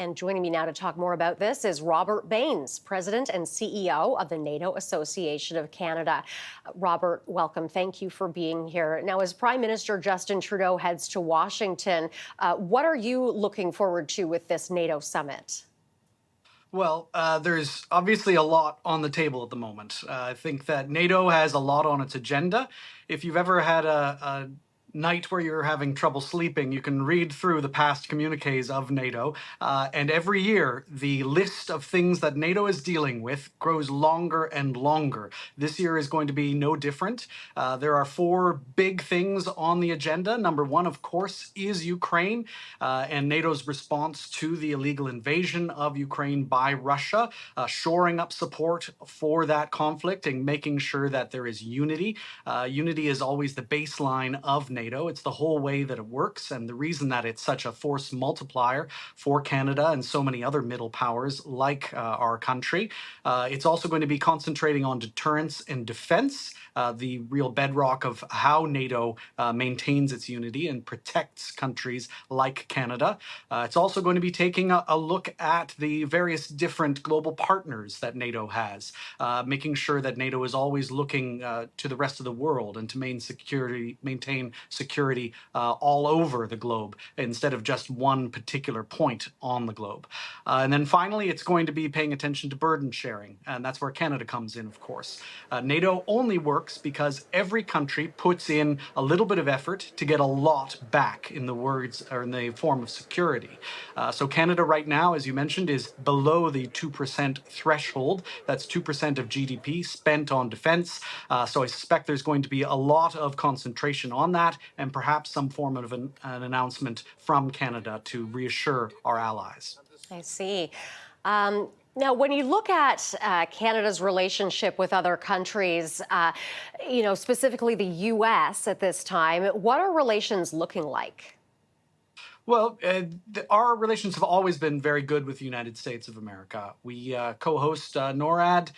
And joining me now to talk more about this is Robert Baines, President and CEO of the NATO Association of Canada. Robert, welcome. Thank you for being here. Now, as Prime Minister Justin Trudeau heads to Washington, what are you looking forward to with this NATO summit? Well, there's obviously a lot on the table at the moment. I think that NATO has a lot on its agenda. If you've ever had a night where you're having trouble sleeping, you can read through the past communiques of NATO. And every year, the list of things that NATO is dealing with grows longer and longer. This year is going to be no different. There are four big things on the agenda. Number one, of course, is Ukraine and NATO's response to the illegal invasion of Ukraine by Russia, shoring up support for that conflict and making sure that there is unity. Unity is always the baseline of NATO. It's the whole way that it works, and the reason that it's such a force multiplier for Canada and so many other middle powers like our country. It's also going to be concentrating on deterrence and defense, the real bedrock of how NATO maintains its unity and protects countries like Canada. It's also going to be taking a look at the various different global partners that NATO has, making sure that NATO is always looking to the rest of the world and to maintain security all over the globe instead of just one particular point on the globe. And then finally, it's going to be paying attention to burden sharing, and that's where Canada comes in, of course. NATO only works because every country puts in a little bit of effort to get a lot back in the words or in the form of security. So Canada right now, as you mentioned, is below the 2% threshold. That's 2% of GDP spent on defense. So I suspect there's going to be a lot of concentration on that, and perhaps some form of an announcement from Canada to reassure our allies. I see. Now, when you look at Canada's relationship with other countries, specifically the U.S. at this time, what are relations looking like? Well, our relations have always been very good with the United States of America. We co-host NORAD,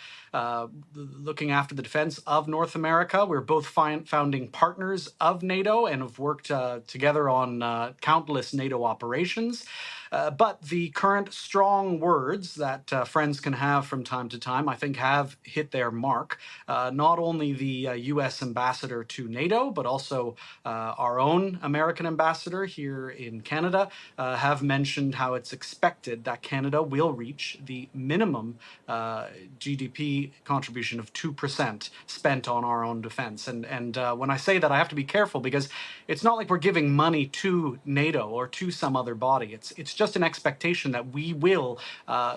looking after the defense of North America. We're both founding partners of NATO and have worked together on countless NATO operations. But the current strong words that friends can have from time to time, I think, have hit their mark. Not only the U.S. ambassador to NATO, but also our own American ambassador here in Canada have mentioned how it's expected that Canada will reach the minimum GDP contribution of 2% spent on our own defense. And when I say that, I have to be careful because it's not like we're giving money to NATO or to some other body. It's just an expectation that we will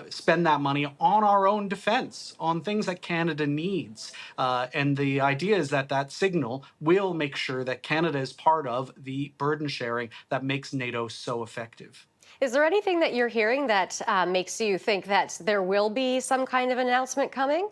spend that money on our own defense, on things that Canada needs. And the idea is that that signal will make sure that Canada is part of the burden sharing that makes NATO so effective. Is there anything that you're hearing that makes you think that there will be some kind of announcement coming?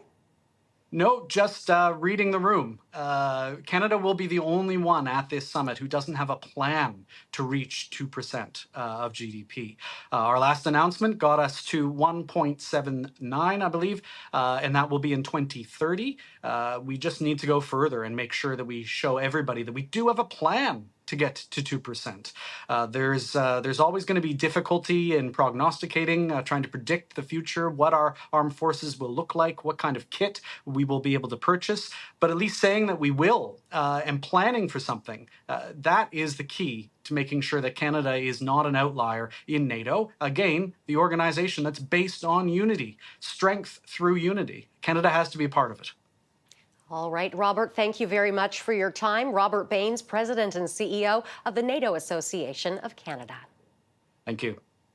No, just reading the room. Canada will be the only one at this summit who doesn't have a plan to reach 2% of GDP. Our last announcement got us to 1.79, I believe, and that will be in 2030. We just need to go further and make sure that we show everybody that we do have a plan to get to 2%. There's always going to be difficulty in prognosticating, trying to predict the future, what our armed forces will look like, what kind of kit we will be able to purchase. But at least saying that we will and planning for something, that is the key to making sure that Canada is not an outlier in NATO. Again, the organization that's based on unity, strength through unity. Canada has to be a part of it. All right, Robert, thank you very much for your time. Robert Baines, President and CEO of the NATO Association of Canada. Thank you.